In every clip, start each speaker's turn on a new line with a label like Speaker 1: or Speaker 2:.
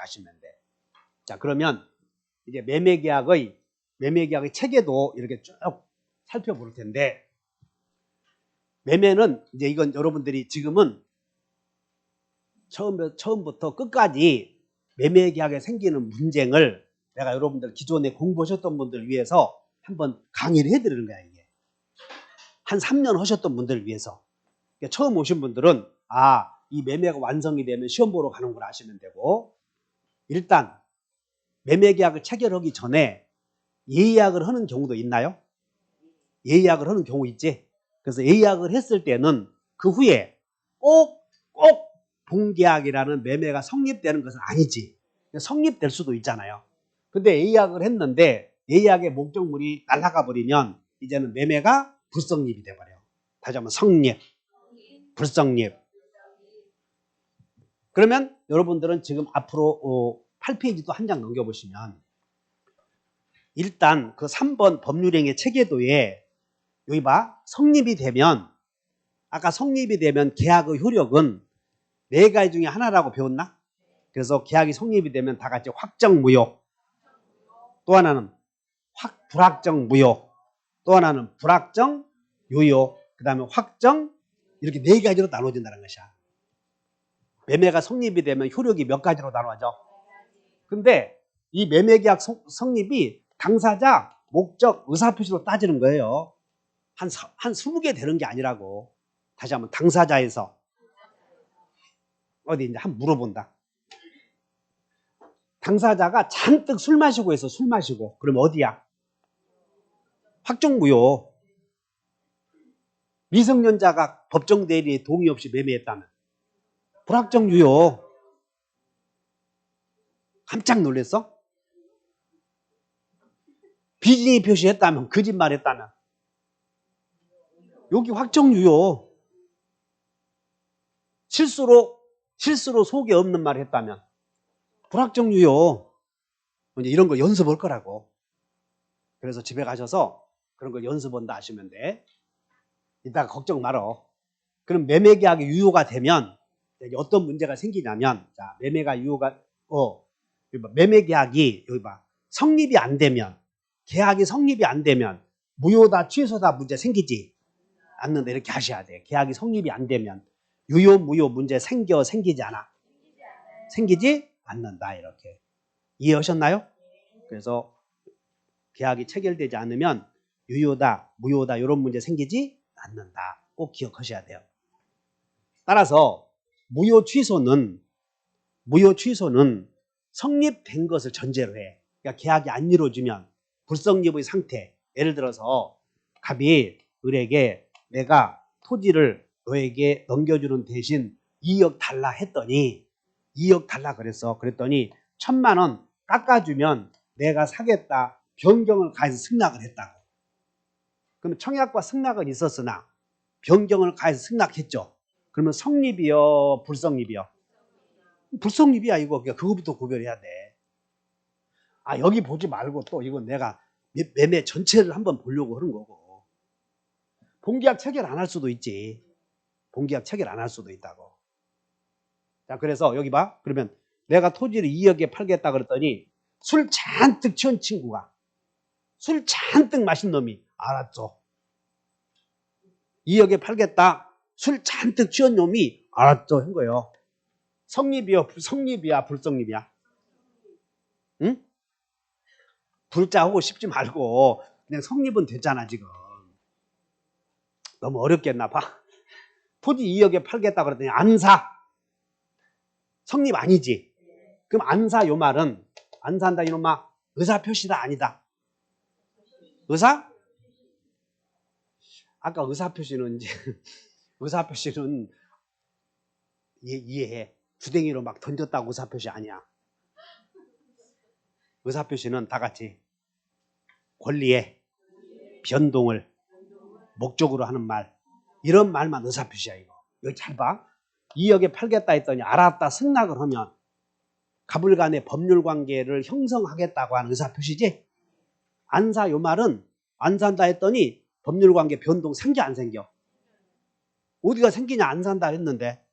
Speaker 1: 이렇게 하시면 돼. 자, 그러면 이제 매매계약의 체계도 이렇게 쭉 살펴볼 텐데, 매매는 이제 이건 여러분들이 지금은 처음부터 끝까지 매매계약에 생기는 문쟁을 내가 여러분들 기존에 공부하셨던 분들 위해서 한번 강의를 해드리는 거야. 이게 한 3년 하셨던 분들을 위해서. 그러니까 처음 오신 분들은 이 매매가 완성이 되면 시험 보러 가는구나 하시면 되고, 일단 매매계약을 체결하기 전에 예약을 하는 경우도 있나요? 예약을 하는 경우 있지. 그래서 예약을 했을 때는 그 후에 꼭 본계약이라는 매매가 성립되는 것은 아니지. 성립될 수도 있잖아요. 근데 예약을 했는데 예약의 목적물이 날아가 버리면 이제는 매매가 불성립이 돼버려. 다시 한번 성립, 불성립. 그러면 여러분들은 지금 앞으로 8페이지 또 한 장 넘겨보시면, 일단 그 3번 법률행위 체계도에 여기 봐, 성립이 되면, 아까 성립이 되면 계약의 효력은 4가지 중에 하나라고 배웠나? 그래서 계약이 성립이 되면 다 같이 확정무효, 또 하나는 불확정무효, 또 하나는 불확정유효, 그 다음에 확정, 이렇게 4가지로 나눠진다는 것이야. 매매가 성립이 되면 효력이 몇 가지로 나눠져? 근데 이 매매계약 성립이 당사자, 목적, 의사표시로 따지는 거예요. 한 20개 되는 게 아니라고. 다시 한번 당사자에서 어디 이제 한번 물어본다. 당사자가 잔뜩 술 마시고 있어. 술 마시고. 그럼 어디야? 확정무효. 미성년자가 법정 대리에 동의 없이 매매했다면 불확정유효. 깜짝 놀랐어? 비진이 표시했다면, 거짓말했다면 여기 확정유효. 실수로 속에 없는 말 했다면 불확정유효. 이제 이런 거 연습할 거라고. 그래서 집에 가셔서 그런 걸 연습한다 하시면 돼. 이따가 걱정 말어. 그럼 매매계약이 유효가 되면 어떤 문제가 생기냐면, 자, 매매계약이 여기 봐, 성립이 안 되면, 계약이 성립이 안 되면 무효다, 취소다 문제 생기지 않는다, 이렇게 하셔야 돼. 계약이 성립이 안 되면 유효, 무효 문제 생기지 않아? 생기지 않는다, 이렇게. 이해하셨나요? 그래서 계약이 체결되지 않으면 유효다, 무효다 이런 문제 생기지 않는다. 꼭 기억하셔야 돼요. 따라서 무효 취소는 성립된 것을 전제로 해. 그러니까 계약이 안 이루어지면 불성립의 상태. 예를 들어서 갑이 을에게 내가 토지를 너에게 넘겨주는 대신 2억 달라 했더니 2억 달라 그랬더니 1,000만 원 깎아주면 내가 사겠다. 변경을 가해서 승낙을 했다고. 그러면 청약과 승낙은 있었으나 변경을 가해서 승낙했죠. 그러면 성립이요, 불성립이요? 불성립이야, 이거. 그거부터 구별해야 돼. 여기 보지 말고 또 이건 내가 매매 전체를 한번 보려고 하는 거고. 본계약 체결 안 할 수도 있지. 본계약 체결 안 할 수도 있다고. 자, 그래서 여기 봐. 그러면 내가 토지를 2억에 팔겠다 그랬더니 술 잔뜩 취한 친구가, 술 잔뜩 마신 놈이, 알았죠? 2억에 팔겠다. 술 잔뜩 취한 놈이 알았죠? 한 거예요. 성립이요, 불성립이야, 불성립이야? 응? 불자 하고 싶지 말고 그냥 성립은 됐잖아, 지금. 너무 어렵겠나 봐. 토지 2억에 팔겠다 그랬더니 안 사. 성립 아니지. 그럼 안 사, 요 말은 안 산다 이놈아, 의사표시다 아니다? 아까 의사표시는 이제 의사표시는 이해해. 주댕이로 막 던졌다고 의사표시 아니야. 의사표시는 다 같이 권리의 변동을 목적으로 하는 말, 이런 말만 의사표시야, 이거. 여기 잘 봐. 2억에 팔겠다 했더니 알았다, 승낙을 하면 갑을 간의 법률관계를 형성하겠다고 하는 의사표시지. 안 사, 요 말은 안 산다 했더니 법률관계 변동 생겨 안 생겨? 어디가 생기냐? 안 산다 했는데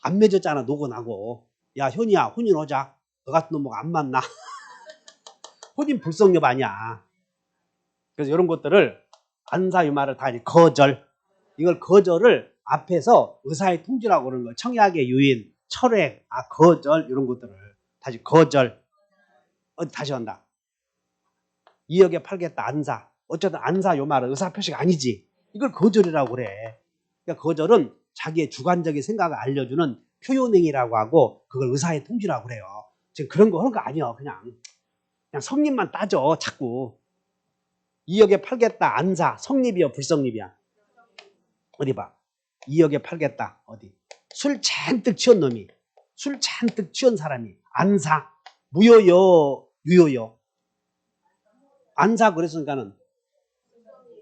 Speaker 1: 안 맺었잖아, 노고 나고. 야, 현이야, 혼인하자. 너 같은 놈하고 안 만나. 혼인 불성립 아니야. 그래서 이런 것들을 안사유마를 다 거절. 이걸 거절을 앞에서 의사의 통지라고 그러는 거예요. 청약의 유인, 철회, 거절 이런 것들을 다시 거절. 어디 다시 한다. 2억에 팔겠다 안사. 어쨌든 안사 요 말은 의사표시가 아니지. 이걸 거절이라고 그래. 그러니까 거절은 자기의 주관적인 생각을 알려주는 표현행위라고 하고 그걸 의사의 통지라고 그래요. 지금 그런 거 하는 거 아니야. 그냥 성립만 따져 자꾸. 2억에 팔겠다 안사. 성립이야 불성립이야? 어디 봐. 2억에 팔겠다. 어디? 술 잔뜩 취한 놈이. 술 잔뜩 취한 사람이. 안사. 무효요 유효요? 안사 그랬으니까는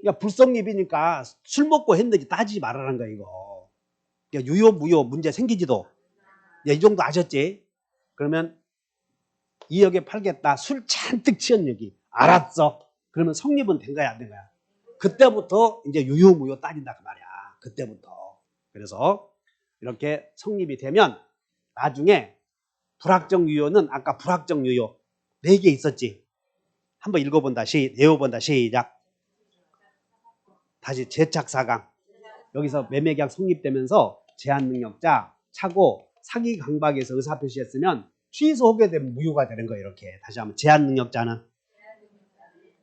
Speaker 1: 야 불성립이니까 술 먹고 했는지 따지지 말라는 거야 이거. 야 유효 무효 문제 생기지도. 야 이 정도 아셨지? 그러면 2억에 팔겠다. 술 잔뜩 취한 여기. 알았어. 그러면 성립은 된 거야 안 된 거야? 그때부터 이제 유효 무효 따진다 그 말이야. 그때부터. 그래서 이렇게 성립이 되면 나중에 불확정 유효는 아까 불확정 유효 4개 있었지. 한번 읽어본다. 외워본다. 시작. 다시 제착 4강. 여기서 매매계약 성립되면서 제한능력자, 차고, 사기 강박에서 의사표시했으면 취소하게 되면 무효가 되는 거예요. 이렇게. 다시 한번 제한능력자는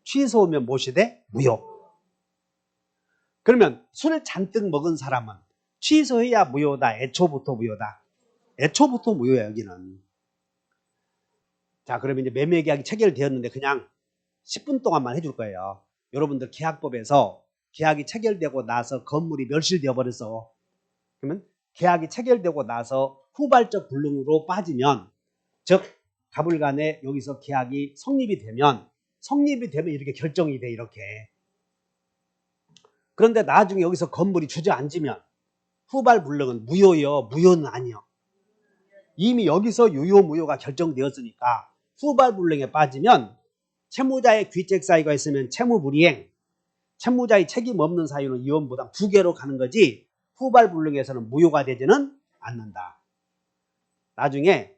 Speaker 1: 취소하면 무엇이 돼? 무효. 그러면 술 잔뜩 먹은 사람은 취소해야 무효다. 애초부터 무효다. 애초부터 무효야 여기는. 자 그러면 이제 매매계약이 체결되었는데 그냥 10분 동안만 해줄 거예요. 여러분들 계약법에서 계약이 체결되고 나서 건물이 멸실되어 버렸어. 그러면 계약이 체결되고 나서 후발적 불능으로 빠지면 즉 가불간에 여기서 계약이 성립이 되면 이렇게 결정이 돼 이렇게. 그런데 나중에 여기서 건물이 주저앉으면 후발 불능은 무효요 무효는 아니요. 이미 여기서 유효 무효가 결정되었으니까 후발 불능에 빠지면 채무자의 귀책 사유가 있으면 채무불이행, 채무자의 책임 없는 사유는 이혼부당 2개로 가는 거지 후발 불능에서는 무효가 되지는 않는다. 나중에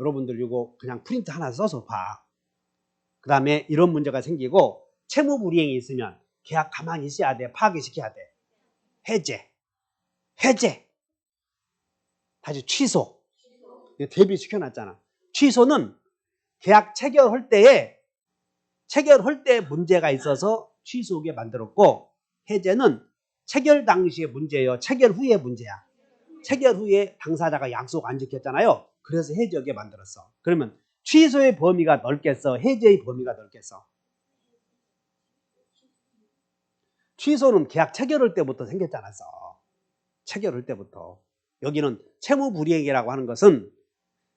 Speaker 1: 여러분들 이거 그냥 프린트 하나 써서 봐. 그 다음에 이런 문제가 생기고 채무불이행이 있으면 계약 가만히 있어야 돼. 파기시켜야 돼. 해제. 다시 취소. 대비시켜놨잖아. 취소는 계약 체결할 때에 문제가 있어서 취소하게 만들었고 해제는 체결 당시의 문제예요. 체결 후의 문제야. 체결 후에 당사자가 약속 안 지켰잖아요. 그래서 해제하게 만들었어. 그러면 취소의 범위가 넓겠어? 해제의 범위가 넓겠어? 취소는 계약 체결할 때부터 생겼지 않았어. 체결할 때부터. 여기는 채무불이행이라고 하는 것은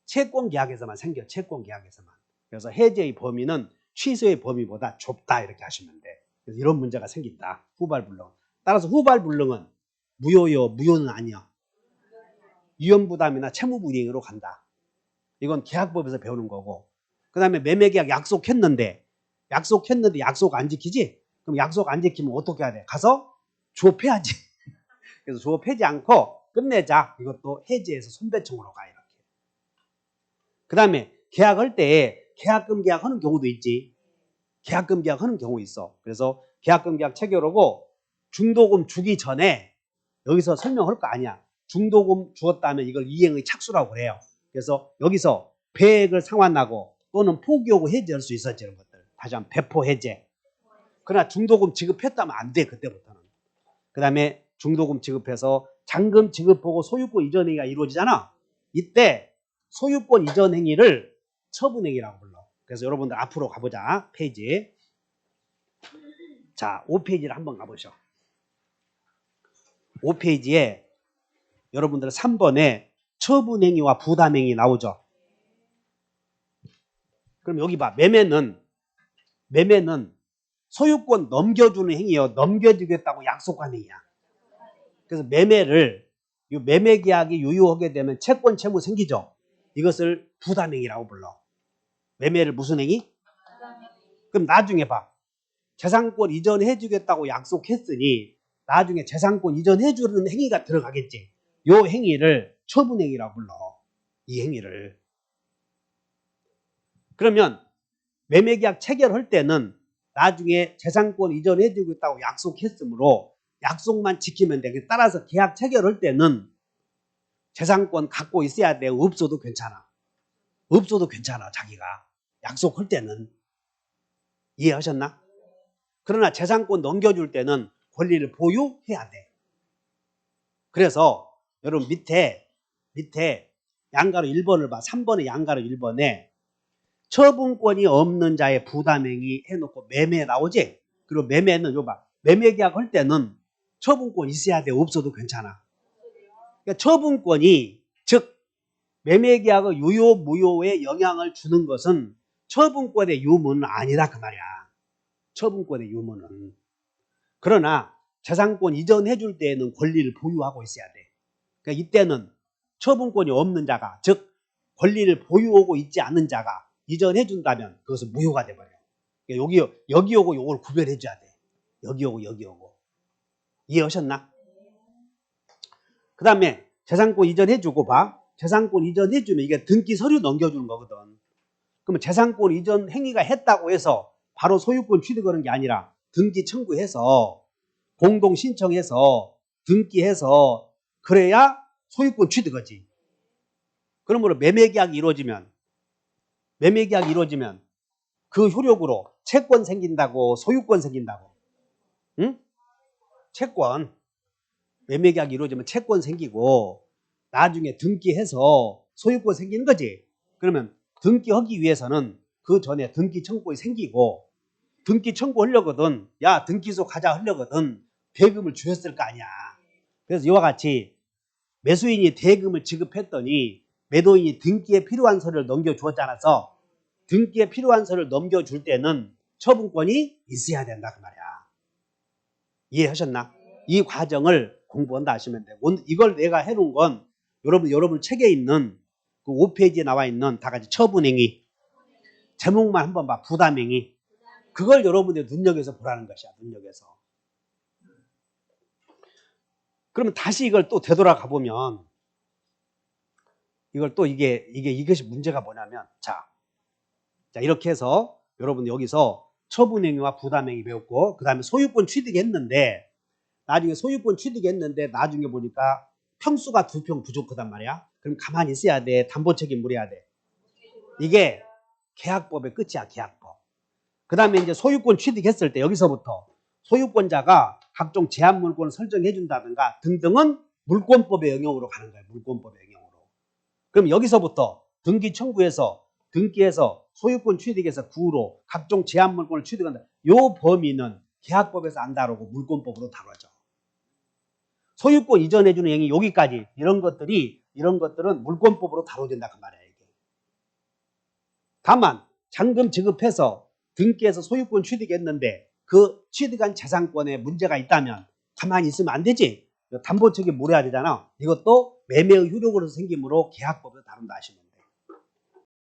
Speaker 1: 채권계약에서만 생겨. 채권계약에서만. 그래서 해제의 범위는 취소의 범위보다 좁다 이렇게 하시면 돼. 그래서 이런 문제가 생긴다. 후발불능. 따라서 후발불능은 무효요 무효는 아니요. 유연부담이나 채무불이행으로 간다. 이건 계약법에서 배우는 거고. 그 다음에 매매계약 약속했는데 약속 안 지키지? 그럼 약속 안 지키면 어떻게 해야 돼? 가서 조업해야지. 그래서 조업하지 않고 끝내자. 이것도 해지해서 손배청으로 가 이렇게. 그 다음에 계약할 때 계약금 계약하는 경우도 있지. 계약금 계약하는 경우 있어. 그래서 계약금 계약 체결하고 중도금 주기 전에 여기서 설명할 거 아니야. 중도금 주었다면 이걸 이행의 착수라고 그래요. 그래서 여기서 배액을 상환하고 또는 포기하고 해지할 수 있었지 이런 것들. 다시 한번 배포 해제. 그러나 중도금 지급했다면 안 돼 그때부터는. 그 다음에 중도금 지급해서 잔금 지급하고 소유권 이전 행위가 이루어지잖아. 이때 소유권 이전 행위를 처분행위라고 불러. 그래서 여러분들 앞으로 가보자. 페이지. 자, 5페이지를 한번 가보죠. 5페이지에 여러분들 3번에 처분행위와 부담행위 나오죠. 그럼 여기 봐. 매매는 소유권 넘겨주는 행위요. 넘겨주겠다고 약속한 행위야. 그래서 매매 계약이 유효하게 되면 채권 채무 생기죠. 이것을 부담행위라고 불러. 매매를 무슨 행위? 그럼 나중에 봐. 재산권 이전해 주겠다고 약속했으니 나중에 재산권 이전해 주는 행위가 들어가겠지. 요 행위를 처분행위라고 불러. 이 행위를. 그러면 매매계약 체결할 때는 나중에 재산권 이전해 주겠다고 약속했으므로 약속만 지키면 돼. 따라서 계약 체결할 때는 재산권 갖고 있어야 돼. 없어도 괜찮아. 없어도 괜찮아. 자기가 약속할 때는. 이해하셨나? 그러나 재산권 넘겨줄 때는 권리를 보유해야 돼. 그래서 여러분 밑에 양가로 1번을 봐. 3번의 양가로 1번에 처분권이 없는 자의 부담행위 해놓고 매매 나오지? 그리고 매매는 요 봐. 매매계약 할 때는 처분권 있어야 돼. 없어도 괜찮아. 그러니까 처분권이 즉 매매계약의 유효 무효에 영향을 주는 것은 처분권의 유무는 아니다 그 말이야. 처분권의 유무는. 그러나 재산권 이전해 줄 때에는 권리를 보유하고 있어야 돼. 그러니까 이때는 처분권이 없는 자가 즉 권리를 보유하고 있지 않는 자가 이전해 준다면 그것은 무효가 돼버려. 그러니까 여기하고 요걸 구별해 줘야 돼. 여기하고. 이해하셨나? 그 다음에 재산권 이전해 주고 봐. 재산권 이전해 주면 이게 등기 서류 넘겨주는 거거든. 그러면 재산권 이전 행위가 했다고 해서 바로 소유권 취득하는 게 아니라 등기 청구해서 공동 신청해서 등기해서 그래야 소유권 취득하지. 그러므로 매매계약이 이루어지면 그 효력으로 채권 생긴다고 소유권 생긴다고. 응? 채권. 매매계약이 이루어지면 채권 생기고 나중에 등기해서 소유권 생기는 거지. 그러면 등기하기 위해서는 그 전에 등기 청구권이 생기고 등기 청구하려거든. 야 등기소 가자 하려거든. 대금을 주었을 거 아니야. 그래서 이와 같이 매수인이 대금을 지급했더니 매도인이 등기에 필요한 서류를 넘겨주었잖아서 등기에 필요한 서류를 넘겨줄 때는 처분권이 있어야 된다 그 말이야. 이해하셨나? 이 과정을 공부한다 하시면 돼요. 이걸 내가 해놓은 건 여러분 책에 있는 그 5페이지에 나와 있는 다 같이 처분행위 제목만 한번 봐. 부담행위. 그걸 여러분들이 눈여겨서 보라는 것이야. 눈여겨서. 그러면 다시 이걸 또 되돌아가 보면 이걸 또 이것이 문제가 뭐냐면 자 이렇게 해서 여러분 여기서 처분행위와 부담행위 배웠고 그 다음에 소유권 취득했는데 나중에 소유권 취득했는데 나중에 보니까 평수가 2평 부족하단 말이야. 그럼 가만히 있어야 돼. 담보책임 물어야 돼. 이게 계약법의 끝이야. 계약법. 그 다음에 이제 소유권 취득했을 때 여기서부터 소유권자가 각종 제한 물권을 설정해 준다든가 등등은 물권법의 영역으로 가는 거예요. 물권법의 영역으로. 그럼 여기서부터 등기 청구해서 등기해서 소유권 취득해서 구로 각종 제한 물권을 취득한다. 요 범위는 계약법에서 안 다루고 물권법으로 다뤄져. 소유권 이전해 주는 행위 여기까지 이런 것들은 물권법으로 다뤄진다 그 말이야. 이게. 다만 잔금 지급해서 등기해서 소유권 취득했는데 그 취득한 재산권에 문제가 있다면 가만히 있으면 안 되지. 담보책임 물어야 되잖아. 이것도 매매의 효력으로서 생기므로 계약법에서 다룬다 하시면